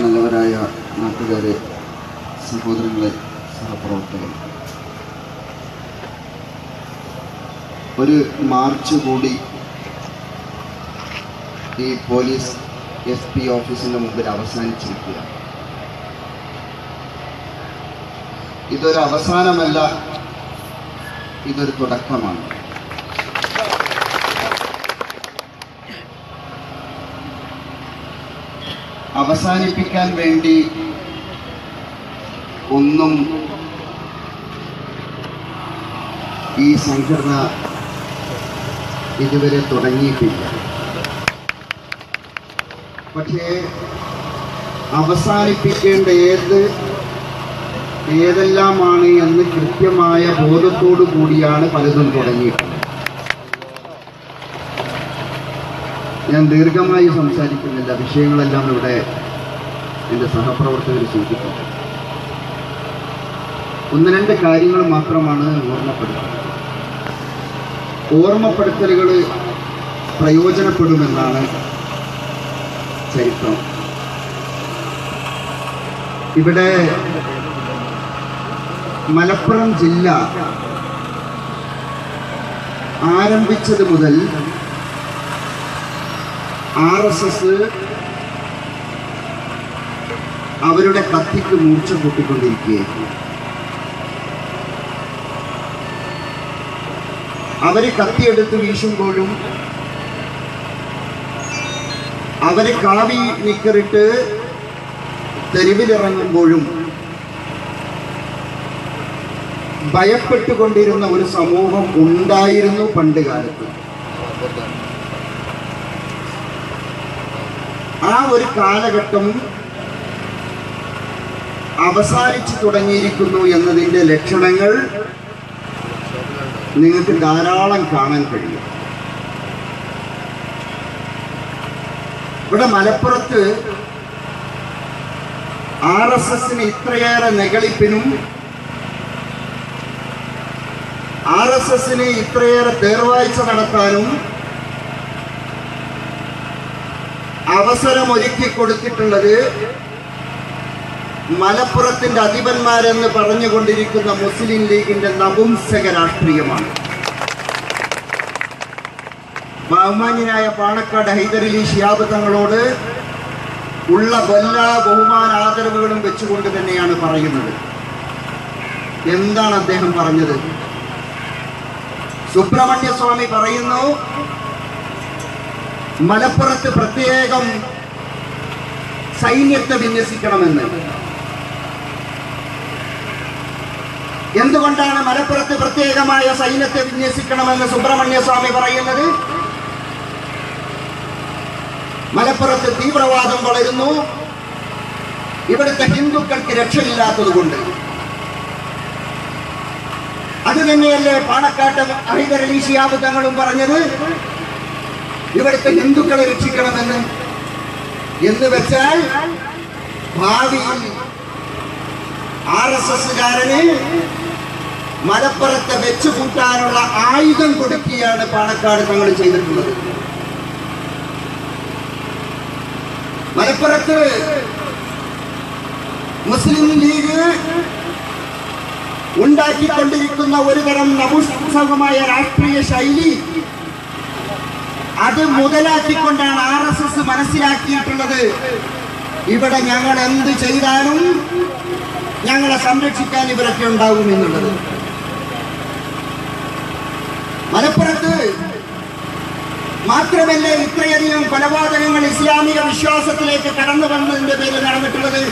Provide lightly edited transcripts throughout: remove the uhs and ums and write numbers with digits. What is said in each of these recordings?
നല്ലവരായ നാട്ടുകാരെ, സഹോദരങ്ങളെ, സഹപ്രവർത്തകർ, ഒരു മാർച്ച് കൂടി ഈ പോലീസ് SP ഓഫീസിൻ്റെ മുമ്പിൽ അവസാനിച്ചിരിക്കുക. ഇതൊരു അവസാനമല്ല, ഇതൊരു തുടക്കമാണ്. അവസാനിപ്പിക്കാൻ വേണ്ടി ഒന്നും ഈ സംഘടന ഇതുവരെ തുടങ്ങിയിട്ടില്ല. പക്ഷേ അവസാനിപ്പിക്കേണ്ട ഏതെല്ലാമാണ് എന്ന് കൃത്യമായ ബോധത്തോടു കൂടിയാണ് പലതും തുടങ്ങിയിട്ടുള്ളത്. ഞാൻ ദീർഘമായി സംസാരിക്കുന്നില്ല, വിഷയങ്ങളെല്ലാം ഇവിടെ എൻ്റെ സഹപ്രവർത്തകർ സൂചിപ്പിച്ചു. ഒന്ന് രണ്ട് കാര്യങ്ങൾ മാത്രമാണ് ഓർമ്മപ്പെടുത്തലുകൾ പ്രയോജനപ്പെടുമെന്നാണ് ചരിത്രം. ഇവിടെ മലപ്പുറം ജില്ല ആരംഭിച്ചത് മുതൽ RSS അവരുടെ കത്തിക്ക് മൂർച്ച കൂട്ടിക്കൊണ്ടിരിക്കുകയായിരുന്നു. അവര് കത്തിയെടുത്ത് വീശുമ്പോഴും അവര് കാവി നിക്കറിട്ട് തെരുവിലിറങ്ങുമ്പോഴും ഭയപ്പെട്ടുകൊണ്ടിരുന്ന ഒരു സമൂഹം ഉണ്ടായിരുന്നു പണ്ട് കാലത്ത്. ആ ഒരു കാലഘട്ടം അവസാനിച്ചു തുടങ്ങിയിരിക്കുന്നു എന്നതിൻ്റെ ലക്ഷണങ്ങൾ നിങ്ങൾക്ക് ധാരാളം കാണാൻ കഴിയും. ഇവിടെ മലപ്പുറത്ത് RSSന് ഇത്രയേറെ നെകളിപ്പിനും RSSന് ഇത്രയേറെ തേർവാഴ്ച നടത്താനും അവസരമൊരുക്കി കൊടുത്തിട്ടുള്ളത് മലപ്പുറത്തിന്റെ അധിപന്മാരെന്ന് പറഞ്ഞുകൊണ്ടിരിക്കുന്ന മുസ്ലിം ലീഗിന്റെ നപുംസക രാഷ്ട്രീയമാണ്. ബഹുമാന്യനായ പാണക്കാട് ഹൈദരലി ശിഹാബ് തങ്ങളോട് ഉള്ള എല്ലാ ബഹുമാന ആദരവുകളും വെച്ചുകൊണ്ട് തന്നെയാണ് പറയുന്നത്. എന്താണ് അദ്ദേഹം പറഞ്ഞത്? സുബ്രഹ്മണ്യ സ്വാമി പറയുന്നു, മലപ്പുറത്ത് പ്രത്യേകം സൈന്യത്തെ വിന്യസിക്കണമെന്ന്. എന്തുകൊണ്ടാണ് മലപ്പുറത്ത് പ്രത്യേകമായ സൈന്യത്തെ വിന്യസിക്കണമെന്ന് സുബ്രഹ്മണ്യ സ്വാമി പറയുന്നത്? മലപ്പുറത്ത് തീവ്രവാദം വളരുന്നു, ഇവിടുത്തെ ഹിന്ദുക്കൾക്ക് രക്ഷയില്ലാത്തത് കൊണ്ട്. അത് തന്നെയല്ലേ പാണക്കാട്ട് ഹൈദരലി ശിഹാബ് തങ്ങളും പറഞ്ഞത്, ഇവിടുത്തെ ഹിന്ദുക്കളെ രക്ഷിക്കണമെന്ന്. എന്ന് വെച്ചാൽ ഭാവിയിൽ RSSകാരന് മലപ്പുറത്തെ വെച്ചുകൂട്ടാനുള്ള ആയുധം കൊടുക്കുകയാണ് പാണക്കാട് തങ്ങൾ ചെയ്തിട്ടുള്ളത്. മലപ്പുറത്ത് മുസ്ലിം ലീഗ് ഉണ്ടാക്കിക്കൊണ്ടിരിക്കുന്ന ഒരുതരം നപുംസകമായ രാഷ്ട്രീയ ശൈലി, അത് മുതലാക്കിക്കൊണ്ടാണ് RSS മനസ്സിലാക്കിയിട്ടുള്ളത്, ഇവിടെ ഞങ്ങൾ എന്ത് ചെയ്താലും ഞങ്ങളെ സംരക്ഷിക്കാൻ ഇവരൊക്കെ ഉണ്ടാവും എന്നുള്ളത്. മലപ്പുറത്ത് മാത്രമല്ല ഇത്രയധികം കൊലപാതകങ്ങൾ ഇസ്ലാമിക വിശ്വാസത്തിലേക്ക് കടന്നു വന്നതിന്റെ പേരിൽ നടന്നിട്ടുള്ളത്.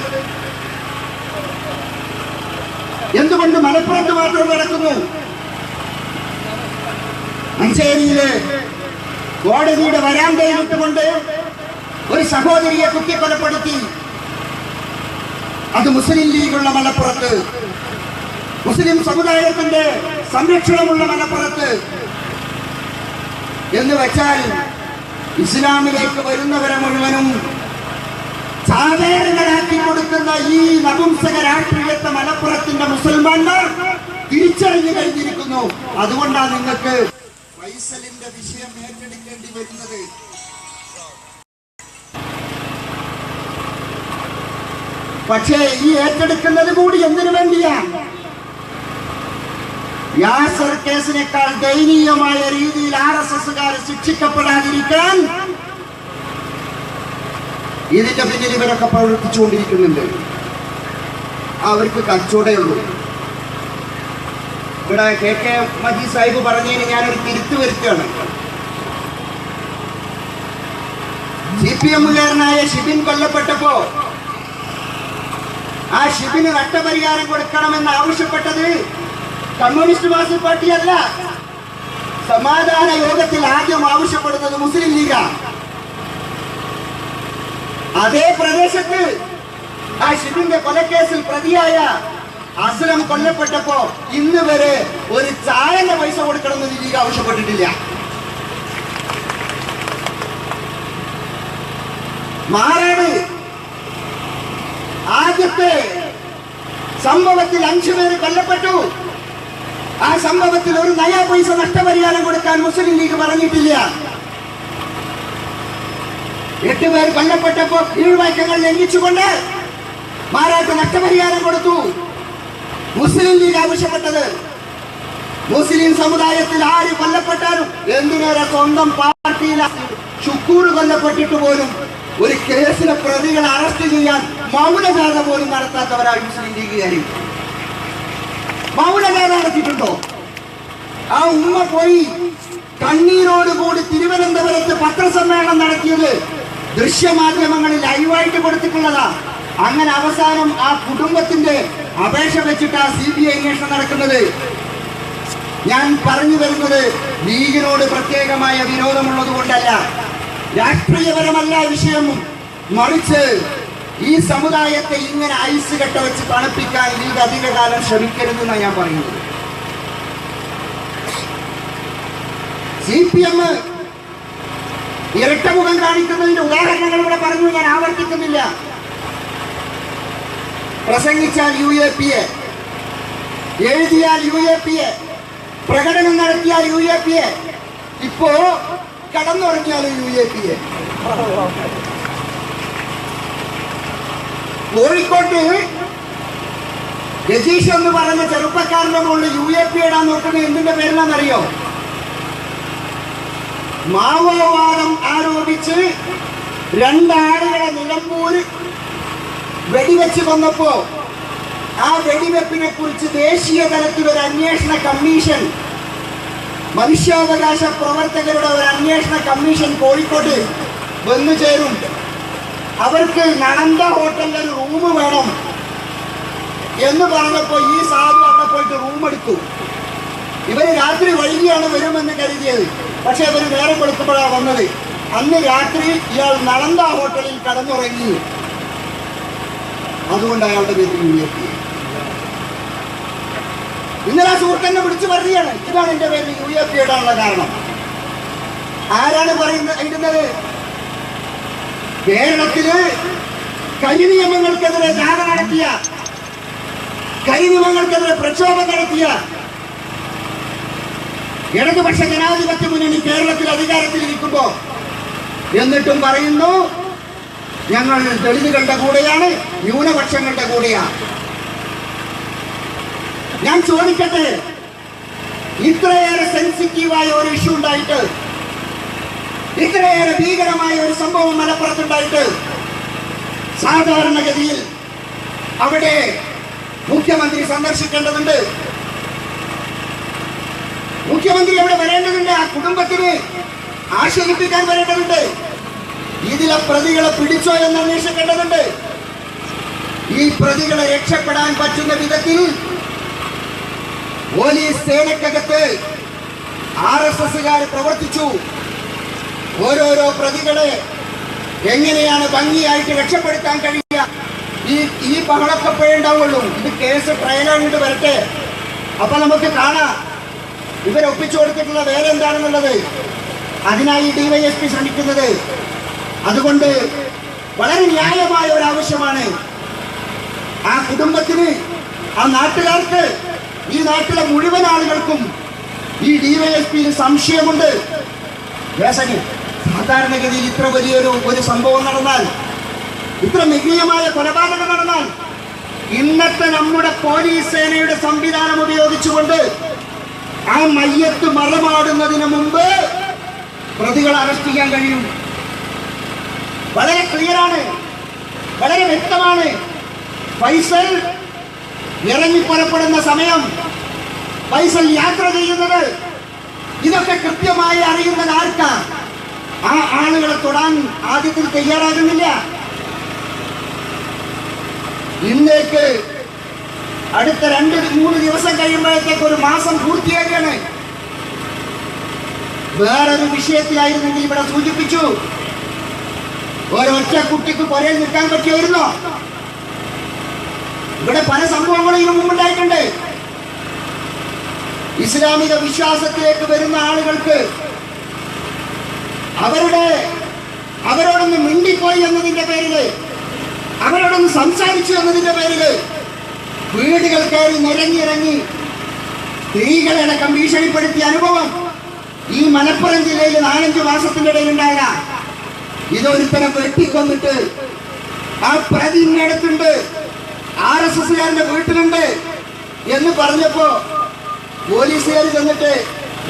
എന്തുകൊണ്ട് മലപ്പുറത്ത് മാത്രം നടക്കുന്നു? മഞ്ചേരിയില് കോടതിയുടെ വരാന്തയിൽ ഇട്ടുകൊണ്ട് ഒരു സഹോദരിയെ കുത്തിക്കൊലപ്പെടുത്തി. അത് മുസ്ലിം ലീഗുള്ള മലപ്പുറത്ത്, മുസ്ലിം സമുദായത്തിന്റെ സംരക്ഷണമുള്ള മലപ്പുറത്ത്. എന്ന് വെച്ചാൽ ഇസ്ലാമിലേക്ക് വരുന്നവരെ മുഴുവനും സാധാരണരാക്കി കൊടുക്കുന്ന ഈ നപുംസക രാഷ്ട്രീയത്തെ മലപ്പുറത്തിന്റെ മുസൽമാന്മാർ തിരിച്ചറിഞ്ഞു കഴിഞ്ഞിരിക്കുന്നു. അതുകൊണ്ടാണ് നിങ്ങൾക്ക് ഫൈസലിന്റെ വിഷയം ഏറ്റെടുക്കേണ്ടി വരുന്നത്. പക്ഷേ ഈ ഏറ്റെടുക്കുന്നത് കൂടി എന്തിനു വേണ്ടിയാ? യാസർ കേസിനേക്കാൾ ദയനീയമായ രീതിയിൽ RSSകാർ ശിക്ഷിക്കപ്പെടാതിരിക്കാൻ ഇതിന്റെ പിന്നിൽ ഇവരൊക്കെ പ്രവർത്തിച്ചുകൊണ്ടിരിക്കുന്നുണ്ട്. അവർക്ക് കച്ചവടമുള്ളൂ. ഇവിടെ KK മജീദ് സാഹിബ് പറഞ്ഞതിന് ഞാനൊരു തിരുത്തു വരുത്തുകയാണ്. CPM-കാരനായ ഷിബിൻ കൊല്ലപ്പെട്ടപ്പോ ആ ഷിബിന് നഷ്ടപരിഹാരം കൊടുക്കണമെന്ന് ആവശ്യപ്പെട്ടത് കമ്മ്യൂണിസ്റ്റ് മാർക്സിസ്റ്റ് പാർട്ടി അല്ല. സമാധാന യോഗത്തിൽ ആദ്യം ആവശ്യപ്പെടുന്നത് മുസ്ലിം ലീഗാണ്. അതേ പ്രദേശത്ത് ആ ഷിബിന്റെ കൊലക്കേസിൽ പ്രതിയായ അസ്ലം കൊല്ലപ്പെട്ടപ്പോ ഇന്ന് വരെ ഒരു ചായന്റെ പൈസ കൊടുക്കണമെന്ന് ലീഗ് ആവശ്യപ്പെട്ടിട്ടില്ല. മാറാട് ആദ്യത്തെ സംഭവത്തിൽ 5 പേര് കൊല്ലപ്പെട്ടു. ആ സംഭവത്തിൽ ഒരു നയാ പൈസ നഷ്ടപരിഹാരം കൊടുക്കാൻ മുസ്ലിം ലീഗ് പറഞ്ഞിട്ടില്ല. 8 പേർ കൊല്ലപ്പെട്ടപ്പോ കീഴ്വഴക്കങ്ങൾ ലംഘിച്ചുകൊണ്ട് മാറാട്ട് നഷ്ടപരിഹാരം കൊടുത്തു. മുസ്ലിം ലീഗ് ആവശ്യപ്പെട്ടത് മുസ്ലിം സമുദായത്തിൽ ആര് കൊല്ലപ്പെട്ടാലും എന്തിനേറെ സ്വന്തം പാർട്ടിയിൽ ഷുക്കൂർ കൊല്ലപ്പെട്ടിട്ട് പോലും ഒരു കേസിലെ പ്രതികളെ അറസ്റ്റ് ചെയ്യാൻ മൗനജാഥ പോലും നടത്താത്തവരായി മുസ്ലിം ലീഗുകാരി. മൗനജാഥ നടത്തിയിട്ടുണ്ടോ? ആ ഉമ്മ പോയി കണ്ണീരോടുകൂടി തിരുവനന്തപുരത്ത് പത്രസമ്മേളനം നടത്തിയത് ദൃശ്യമാധ്യമങ്ങളിൽ ലൈവായിട്ട് കൊടുത്തിട്ടുള്ളതാ. അങ്ങനെ അവസാനം ആ കുടുംബത്തിന്റെ അപേക്ഷ വെച്ചിട്ട് ആ CBI അന്വേഷണം നടക്കുന്നത്. ഞാൻ പറഞ്ഞു വരുന്നത് ലീഗിനോട് പ്രത്യേകമായ വിരോധമുള്ളത് കൊണ്ടല്ല, രാഷ്ട്രീയപരമല്ല വിഷയം. മറിച്ച് ഈ സമുദായത്തെ ഇങ്ങനെ ഐസ് കെട്ട വെച്ച് തണുപ്പിക്കാൻ ലീഗ് അധികകാലം ശ്രമിക്കരുതെന്നാണ് ഞാൻ പറയുന്നത്. CPM ഇരട്ടമുഖം കാണിക്കുന്നതിന്റെ ഉദാഹരണങ്ങൾ ഇവിടെ പറഞ്ഞു, ഞാൻ ആവർത്തിക്കുന്നില്ല. പ്രസംഗിച്ചാൽ UAPA, എഴുതിയാൽ UAPA, പ്രകടനം നടത്തിയാൽ UAPA, ഇപ്പോ കടന്നുറങ്ങിയാലും UAPA. കോഴിക്കോട്ട് രജീഷ് എന്ന് പറഞ്ഞ ചെറുപ്പക്കാരന്റെ മുകളിൽ UAPA ഇടാൻ നോക്കുന്നത് എന്തിന്റെ പേരിലാണെന്നറിയോ? മാവോവാദം ആരോപിച്ച് 2 ആളുകളെ നിലമ്പൂര് വെടിവെച്ച് കൊന്നപ്പോ ആ വെടിവെപ്പിനെ കുറിച്ച് ദേശീയ തലത്തിൽ ഒരു അന്വേഷണ കമ്മീഷൻ, മനുഷ്യാവകാശ പ്രവർത്തകരുടെ ഒരു അന്വേഷണ കമ്മീഷൻ കോഴിക്കോട്ട് വന്നു ചേരും. അവർക്ക് നളന്ദ ഹോട്ടലിൽ ഒരു റൂം വേണം എന്ന് പറഞ്ഞപ്പോ ഈ സാധു അവിടെ പോയിട്ട് റൂം എടുത്തു. ഇവര് രാത്രി വൈകിയാണ് വരുമെന്ന് കരുതിയത്. പക്ഷെ ഇവര് നേരം കൊടുക്കുമ്പോഴാണ് വന്നത്. അന്ന് രാത്രി ഇയാൾ നളന്ദ ഹോട്ടലിൽ കടന്നുറങ്ങി. അതുകൊണ്ട് അയാളുടെ പേരിൽ UAPA. ഇന്നലെ ആ സുഹൃത്തിനെ വിളിച്ചു പറയുകയാണ്, ഇതാണ് എന്റെ പേരിൽ UAPA ഇടാനുള്ള കാരണം. ആരാണ് ഇടുന്നത്? കേരളത്തില് കരിനിയമങ്ങൾക്കെതിരെ ജാഥ നടത്തിയ, കരിനിയമങ്ങൾക്കെതിരെ പ്രക്ഷോഭം നടത്തിയ ഇടതുപക്ഷ ജനാധിപത്യ മുന്നണി കേരളത്തിൽ അധികാരത്തിലിരിക്കുമ്പോ എന്നിട്ടും പറയുന്നു ഞങ്ങൾ ദളിതുകളുടെ കൂടെയാണ്, ന്യൂനപക്ഷങ്ങളുടെ കൂടെയാണ്. ഞാൻ ചോദിക്കട്ടെ, ഇത്രയേറെ സെൻസിറ്റീവായ ഒരു ഇഷ്യൂ ഉണ്ടായിട്ട്, ഇത്രയേറെ ഭീകരമായ ഒരു സംഭവം മലപ്പുറത്തുണ്ടായിട്ട്, സാധാരണഗതിയിൽ അവിടെ മുഖ്യമന്ത്രി സന്ദർശിക്കേണ്ടതുണ്ട്, മുഖ്യമന്ത്രി അവിടെ വരേണ്ടതുണ്ട്, ആ കുടുംബത്തിന് ആശ്വസിപ്പിക്കാൻ വരേണ്ടതുണ്ട്, ഇതിലെ പ്രതികളെ പിടിച്ചോ എന്ന് അന്വേഷിക്കേണ്ടതുണ്ട്. ഈ പ്രതികളെ രക്ഷപ്പെടാൻ പറ്റുന്ന വിധത്തിൽ പോലീസ് സേനക്കകത്ത് RSSകാർ പ്രവർത്തിച്ചു. ഓരോരോ പ്രതികളെ എങ്ങനെയാണ് ഭംഗിയായിട്ട് രക്ഷപ്പെടുത്താൻ കഴിയുക? ഈ ബഹളക്കപ്പേ ഉണ്ടാവുള്ളൂ. ഇത് കേസ് ട്രയലായിട്ട് വരട്ടെ, അപ്പൊ നമുക്ക് കാണാം ഇവരൊപ്പിച്ചു കൊടുത്തിട്ടുള്ള വേറെ എന്താണെന്നുള്ളത്. അതിനായി DYSP ശ്രമിക്കുന്നത്. അതുകൊണ്ട് വളരെ ന്യായമായ ഒരു ആവശ്യമാണ്. ആ കുടുംബത്തിന്, ആ നാട്ടുകാർക്ക്, ഈ നാട്ടിലെ മുഴുവൻ ആളുകൾക്കും ഈ DYSPയിൽ സംശയമുണ്ട്. സാധാരണഗതിയിൽ ഇത്ര വലിയൊരു സംഭവം നടന്നാൽ ഇത്ര മൃഗീയമായ കൊലപാതകം നടന്നാൽ ഇന്നത്തെ നമ്മുടെ പോലീസ് സേനയുടെ സംവിധാനം ഉപയോഗിച്ചുകൊണ്ട് ആ മയ്യത്ത് മറമാടുന്നതിന് മുമ്പ് പ്രതികളെ അറസ്റ്റ് ചെയ്യാൻ കഴിയും. വളരെ ക്ലിയറാണ്, വളരെ വ്യക്തമാണ്. ഫൈസൽ ഇറങ്ങി പുറപ്പെടുന്ന സമയം, ഫൈസൽ യാത്ര ചെയ്യുന്നത്, ഇതൊക്കെ കൃത്യമായി അറിയുന്നത് ആർക്കാ? ആ ആളുകളെ തൊടാൻ ആദ്യത്തിൽ തയ്യാറാകുന്നില്ല. ഇന്നേക്ക് അടുത്ത 2-3 ദിവസം കഴിയുമ്പോഴത്തേക്ക് ഒരു മാസം പൂർത്തിയാക്കുകയാണ്. വേറൊരു വിഷയത്തിലായിരുന്നെങ്കിൽ ഇവിടെ സൂചിപ്പിച്ചു, ഒരൊറ്റ കുട്ടിക്ക് പുറയിൽ നിൽക്കാൻ പറ്റിയായിരുന്നോ? ഇവിടെ പല സംഭവങ്ങളും ഇതിനു മുമ്പുണ്ടായിട്ടുണ്ട്. ഇസ്ലാമിക വിശ്വാസത്തിലേക്ക് വരുന്ന ആളുകൾക്ക് അവരോടൊന്ന് മിണ്ടിപ്പോയി എന്നതിന്റെ പേരില്, അവരോടൊന്ന് സംസാരിച്ചു എന്നതിന്റെ പേരില് വീടുകൾ കയറി നിരങ്ങിയിറങ്ങി സ്ത്രീകളെ അടക്കം ഭീഷണിപ്പെടുത്തിയ അനുഭവം ഈ മലപ്പുറം ജില്ലയിൽ 4-5 മാസത്തിന്റെ ഇടയിൽ ഉണ്ടായ. ഇതൊരുത്തരം വെട്ടിക്കൊന്നിട്ട് ആ പ്രതി അടുത്തുണ്ട്, RSSകാരന്റെ വീട്ടിലുണ്ട് എന്ന് പറഞ്ഞപ്പോ പോലീസുകാർ ചെന്നിട്ട്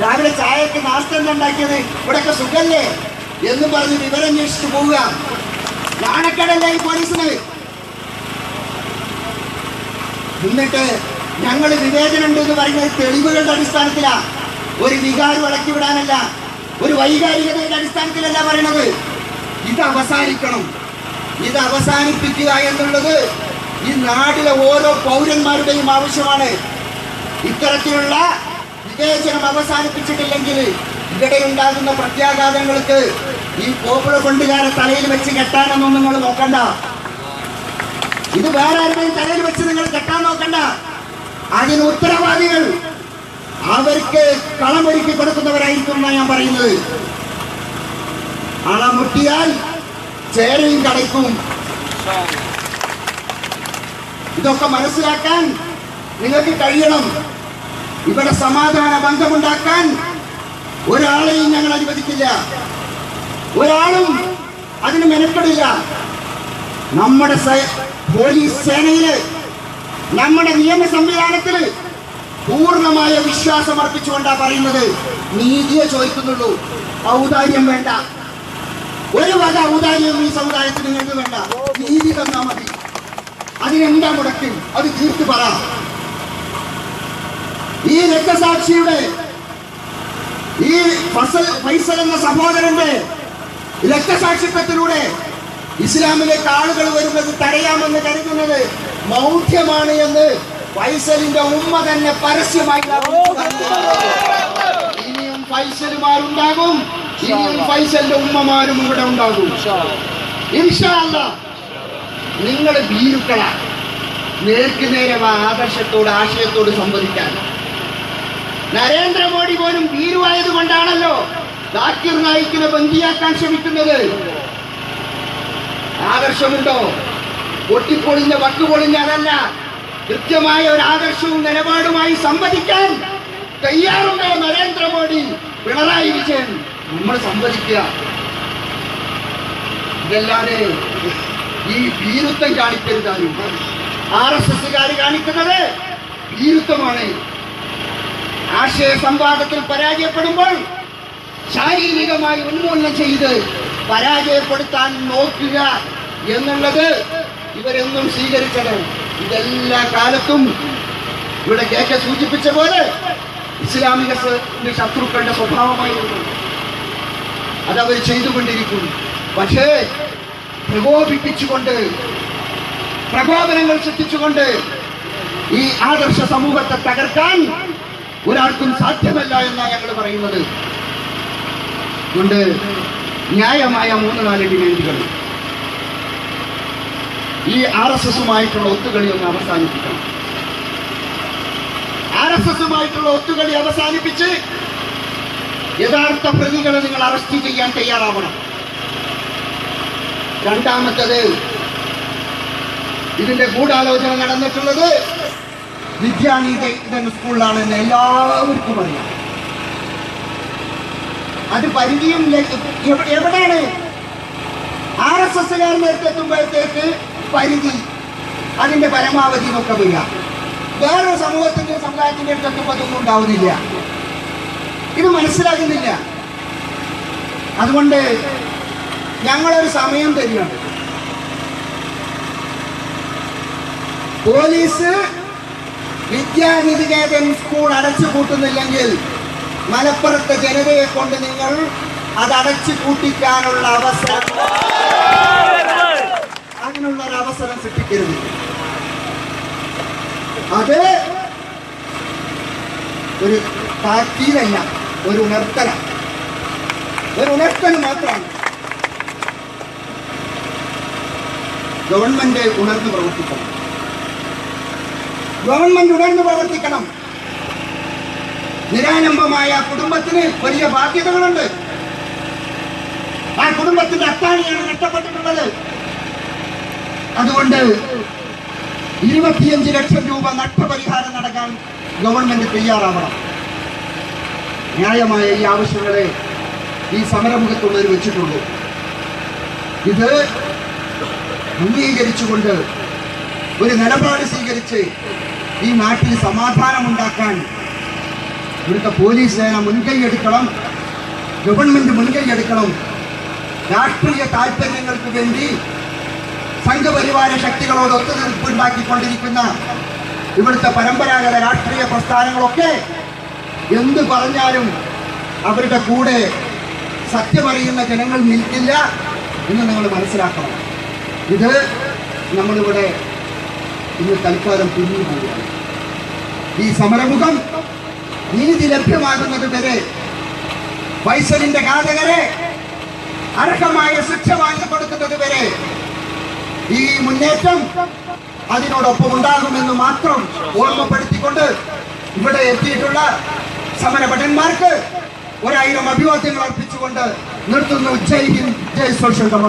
രാവിലെ ചായക്ക് നാസ്ത ഉണ്ടാക്കിയത്, ഇവിടെയൊക്കെ സുഖല്ലേ എന്ന് പറഞ്ഞ് വിവരന്വേഷിച്ചു പോവുക. നാണക്കേടല്ലേ ഈ പോലീസിന്? എന്നിട്ട് ഞങ്ങൾ വിവേചനമുണ്ട് എന്ന് പറയുന്നത് തെളിവുകളുടെ അടിസ്ഥാനത്തിലാ, ഒരു വികാരം ഇളക്കി വിടാനല്ല, ഒരു വൈകാരികതയുടെ അടിസ്ഥാനത്തിലല്ല പറയണത്. ഇത് അവസാനിക്കണം. ഇത് അവസാനിപ്പിക്കുക എന്നുള്ളത് ഈ നാട്ടിലെ ഓരോ പൗരന്മാരുടെയും ആവശ്യമാണ്. ഇത്തരത്തിലുള്ള വിവേചനം അവസാനിപ്പിച്ചിട്ടില്ലെങ്കിൽ ഇവിടെ ഉണ്ടാകുന്ന പ്രത്യാഘാതങ്ങൾക്ക് ഈ പോപ്പുലർ ഫണ്ടുകാരെ തലയിൽ വെച്ച് കെട്ടാനൊന്നും നിങ്ങൾ നോക്കണ്ട. ഇത് വേറെ ആരുടെയും തലയിൽ വെച്ച് നിങ്ങൾ കെട്ടാൻ നോക്കണ്ട. അതിന് ഉത്തരവാദികൾ അവർക്ക് കളമൊരുക്കി കൊടുക്കുന്നവരായിരിക്കും എന്നാണ് ഞാൻ പറയുന്നത്. അളമുട്ടിയാൽ ചേരയും കടയ്ക്കും. ഇതൊക്കെ മനസ്സിലാക്കാൻ നിങ്ങൾക്ക് കഴിയണം. ഇവിടെ സമാധാന ബന്ധമുണ്ടാക്കാൻ ഒരാളെയും ഞങ്ങൾ അനുവദിക്കില്ല, ഒരാളും അതിന് മെനക്കെടില്ല. നമ്മുടെ പോലീസ് സേനയില്, നമ്മുടെ നിയമ സംവിധാനത്തില് പൂർണ്ണമായ വിശ്വാസം അർപ്പിച്ചുകൊണ്ടാ പറയുന്നത്. നീതിയെ ചോദിക്കുന്നുള്ളൂ, ഔദാര്യം വേണ്ട. ഒരു വക ഔദാര്യവും ഈ സമുദായത്തിന് നിങ്ങൾക്ക് വേണ്ട. നീതി തന്നാ മതി. അതിനെന്താ മുടക്ക്? അത് തീർത്ത് പറ. ഈ രക്തസാക്ഷിയുടെ, ഈ ഫൈസൽ എന്ന സഹോദരന്റെ രക്തസാക്ഷിത്വത്തിലൂടെ ഇസ്ലാമിലേക്ക് ആളുകൾ വരുന്നത് തടയാമെന്ന് കരുതുന്നത് മൗഢ്യമാണ് എന്ന് ഫൈസലിന്റെ ഉമ്മ തന്നെ പരസ്യമായി ഇനിയും ഫൈസലുമാരുണ്ടാകും, ഇനിയും ഫൈസലിന്റെ ഉമ്മമാരും ഇവിടെ ഉണ്ടാകും. ഇൻഷാ അല്ലാഹ്. നിങ്ങൾ ഭീരുക്കളാ. നേർക്ക് നേരെ ആദർശത്തോട്, ആശയത്തോട് സംവദിക്കാൻ. നരേന്ദ്രമോദി പോലും ഭീരുവായത് കൊണ്ടാണല്ലോ ജാക്കിർ നായിക്കിനെ ബന്ദിയാക്കാൻ ശ്രമിക്കുന്നത്. ആദർശമുണ്ടോ? പൊട്ടിപ്പൊളിഞ്ഞ വക്കുപൊളിഞ്ഞ അതല്ല, കൃത്യമായ ഒരു ആദർശവും നിലപാടുമായി സംവദിക്കാൻ തയ്യാറുണ്ടോ നരേന്ദ്രമോദി, പിണറായി വിജയൻ? നമ്മൾ സംവദിക്കുക. ഇതല്ലാതെ ഈ ഭീരുത്വം കാണിക്കരുതാനും. RSSകാർ കാണിക്കുന്നത് ഭീരുത്വമാണ്. ആശയ സംവാദത്തിൽ പരാജയപ്പെടുമ്പോൾ ശാരീരികമായി ഉന്മൂലനം ചെയ്ത് പരാജയപ്പെടുത്താൻ നോക്കുക എന്നുള്ളത് ഇവരെന്നും സ്വീകരിച്ചത്. ഇതെല്ലാ കാലത്തും ഇവിടെ KK സൂചിപ്പിച്ച പോലെ ഇസ്ലാമിക ശത്രുക്കളുടെ സ്വഭാവമായിരുന്നു. അതവർ ചെയ്തുകൊണ്ടിരിക്കും. പക്ഷേ പ്രകോപിപ്പിച്ചുകൊണ്ട്, പ്രകോപനങ്ങൾ സൃഷ്ടിച്ചുകൊണ്ട് ഈ ആദർശ സമൂഹത്തെ തകർക്കാൻ ഒരാൾക്കും സാധ്യമല്ല എന്നാണ് ഞങ്ങൾ പറയുന്നത്. കൊണ്ട് ന്യായമായ 3-4 ഡിമാൻഡുകൾ. ഈ RSSമായിട്ടുള്ള ഒത്തുകളി ഒന്ന് അവസാനിപ്പിക്കണം. RSSമായിട്ടുള്ള ഒത്തുകളി അവസാനിപ്പിച്ച് യഥാർത്ഥ പ്രതികളെ നിങ്ങൾ അറസ്റ്റ് ചെയ്യാൻ തയ്യാറാവണം. രണ്ടാമത്തത്, ഇതിന്റെ ഗൂഢാലോചന നടന്നിട്ടുള്ളത് വിദ്യാനികേതൻ സ്കൂളിലാണെന്ന് എല്ലാവർക്കും അറിയാം. അത് പരിധിയും എവിടെയാണ്? RSSകാരൻ്റെ എത്തുമ്പോഴത്തേക്ക് പരിധി അതിൻ്റെ പരമാവധി എന്നൊക്കെ വരിക. വേറൊരു സമൂഹത്തിൻ്റെ സമുദായത്തിൻ്റെ അടുത്തെത്തുമ്പോൾ അതൊന്നും ഉണ്ടാവുന്നില്ല. ഇത് മനസ്സിലാകുന്നില്ല. അതുകൊണ്ട് ഞങ്ങളൊരു സമയം തരികയാണ്. പോലീസ് വിദ്യാനികേതൻ സ്കൂൾ അടച്ചു പൂട്ടുന്നില്ലെങ്കിൽ മലപ്പുറത്തെ ജനതയെ കൊണ്ട് നിങ്ങൾ അത് അടച്ചു പൂട്ടിക്കാനുള്ള അവസരം, അതിനുള്ളൊരു അവസരം സൃഷ്ടിക്കരുത്. അത് ഒരു താക്കീതല്ല, ഒരു ഉണർത്തല, ഒരു ഉണർത്തൽ മാത്രമാണ്. ഗവൺമെന്റ് ഉണർന്നു പ്രവർത്തിക്കണം. ഗവൺമെന്റ് ഉണർന്നു പ്രവർത്തിക്കണം. നിരാലംബമായ കുടുംബത്തിന് വലിയ ബാധ്യതകളുണ്ട്. ആ കുടുംബത്തിന്റെ അത്താണിയാണ് നഷ്ടപ്പെട്ടിട്ടുള്ളത്. അതുകൊണ്ട് 25 ലക്ഷം രൂപ നഷ്ടപരിഹാരം നൽകാൻ ഗവൺമെന്റ് തയ്യാറാവണം. ന്യായമായ ഈ ആവശ്യങ്ങളെ ഈ സമരമുഖത്തുള്ളവർ വെച്ചിട്ടുള്ളൂ. ഇത് അംഗീകരിച്ചുകൊണ്ട് ഒരു നിലപാട് സ്വീകരിച്ച് ഈ നാട്ടിൽ സമാധാനമുണ്ടാക്കാൻ ഇവിടുത്തെ പോലീസ് സേന മുൻകൈയെടുക്കണം, ഗവൺമെന്റ് മുൻകൈയെടുക്കണം. രാഷ്ട്രീയ താല്പര്യങ്ങൾക്ക് വേണ്ടി സംഘപരിവാര ശക്തികളോട് ഒത്തുതീർപ്പുണ്ടാക്കിക്കൊണ്ടിരിക്കുന്ന ഇവിടുത്തെ പരമ്പരാഗത രാഷ്ട്രീയ പ്രസ്ഥാനങ്ങളൊക്കെ എന്ത് പറഞ്ഞാലും അവരുടെ കൂടെ സത്യമറിയുന്ന ജനങ്ങൾ നിൽക്കില്ല എന്ന് നിങ്ങൾ മനസ്സിലാക്കണം. ഇത് നമ്മളിവിടെ ഇന്ന് തൽക്കാലം പിരിഞ്ഞു പോവുകയാണ്. ഈ സമരമുഖം നീതി ലഭ്യമാകുന്നത് വരെ ഫൈസലിന്റെ ഘാതകരെ അർഹമായ ശിക്ഷ വാങ്ങിക്കൊടുക്കുന്നത് വരെ ഈ മുന്നേറ്റം അതിനോടൊപ്പം ഉണ്ടാകുമെന്ന് മാത്രം ഓർമ്മപ്പെടുത്തിക്കൊണ്ട് ഇവിടെ എത്തിയിട്ടുള്ള സമരഭടന്മാർക്ക് 1000 അഭിവാദ്യങ്ങൾ അർപ്പിച്ചുകൊണ്ട് നിർത്തുന്നു. ജയ് ഹിന്ദ്, ജയ് സോഷ്യൽ ഡെമോക്രസി.